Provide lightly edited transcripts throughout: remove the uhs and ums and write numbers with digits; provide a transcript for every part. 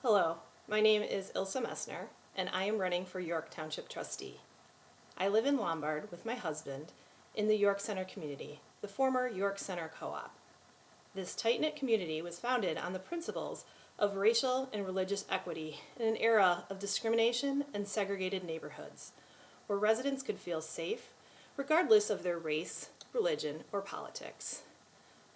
Hello, my name is Ilse Messner, and I am running for York Township Trustee. I live in Lombard with my husband in the York Center community, the former York Center Co-op. This tight-knit community was founded on the principles of racial and religious equity in an era of discrimination and segregated neighborhoods, where residents could feel safe regardless of their race, religion, or politics.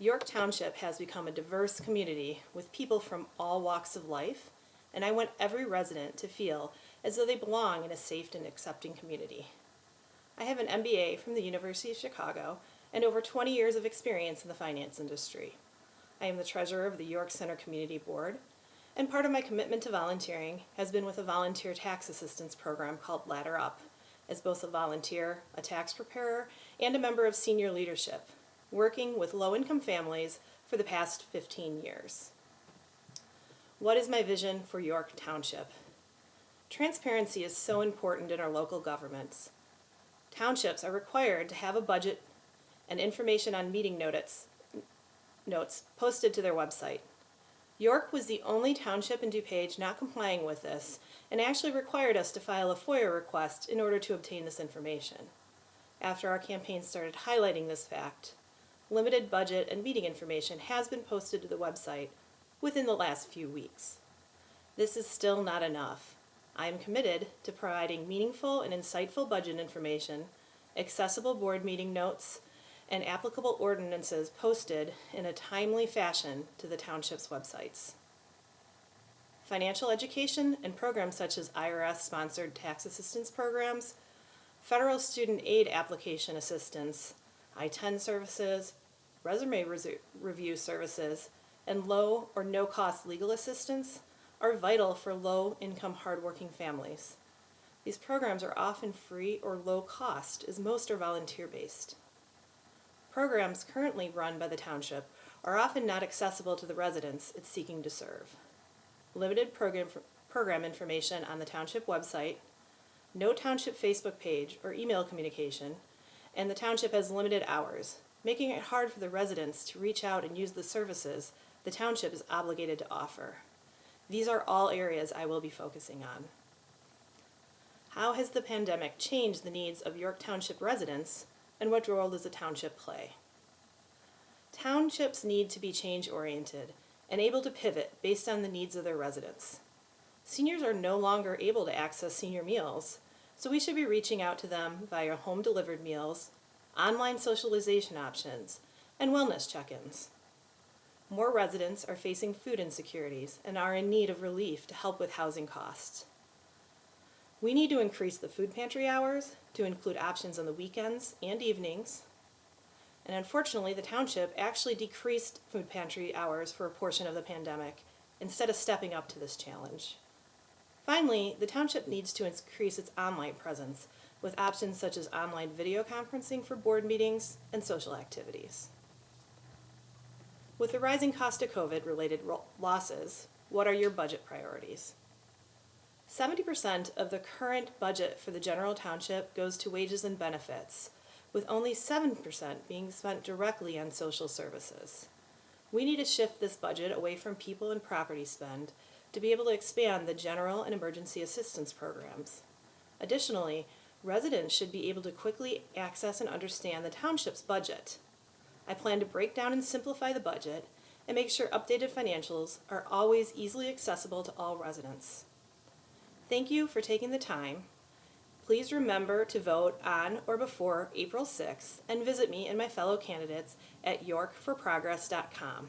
York Township has become a diverse community with people from all walks of life, and I want every resident to feel as though they belong in a safe and accepting community. I have an MBA from the University of Chicago and over 20 years of experience in the finance industry. I am the treasurer of the York Center Community Board, and part of my commitment to volunteering has been with a volunteer tax assistance program called Ladder Up, as both a volunteer, a tax preparer, and a member of senior leadership, working with low-income families for the past 15 years. What is my vision for York Township? Transparency is so important in our local governments. Townships are required to have a budget and information on meeting notes posted to their website. York was the only township in DuPage not complying with this and actually required us to file a FOIA request in order to obtain this information. After our campaign started highlighting this fact, limited budget and meeting information has been posted to the website within the last few weeks. This is still not enough. I am committed to providing meaningful and insightful budget information, accessible board meeting notes, and applicable ordinances posted in a timely fashion to the township's websites. Financial education and programs such as IRS-sponsored tax assistance programs, federal student aid application assistance, I-10 services, resume review services, and low or no-cost legal assistance are vital for low-income, hardworking families. These programs are often free or low cost, as most are volunteer-based. Programs currently run by the township are often not accessible to the residents it's seeking to serve. Limited program information on the township website, no township Facebook page or email communication, and the township has limited hours, making it hard for the residents to reach out and use the services the township is obligated to offer. These are all areas I will be focusing on. How has the pandemic changed the needs of York Township residents, and what role does the township play? Townships need to be change-oriented and able to pivot based on the needs of their residents. Seniors are no longer able to access senior meals, so we should be reaching out to them via home-delivered meals, online socialization options, and wellness check-ins. More residents are facing food insecurities and are in need of relief to help with housing costs. We need to increase the food pantry hours to include options on the weekends and evenings. And unfortunately, the township actually decreased food pantry hours for a portion of the pandemic instead of stepping up to this challenge. Finally, the township needs to increase its online presence with options such as online video conferencing for board meetings and social activities. With the rising cost of COVID-related losses, what are your budget priorities? 70% of the current budget for the general township goes to wages and benefits, with only 7% being spent directly on social services. We need to shift this budget away from people and property spend to be able to expand the general and emergency assistance programs. Additionally, residents should be able to quickly access and understand the township's budget. I plan to break down and simplify the budget and make sure updated financials are always easily accessible to all residents. Thank you for taking the time. Please remember to vote on or before April 6th and visit me and my fellow candidates at yorkforprogress.com.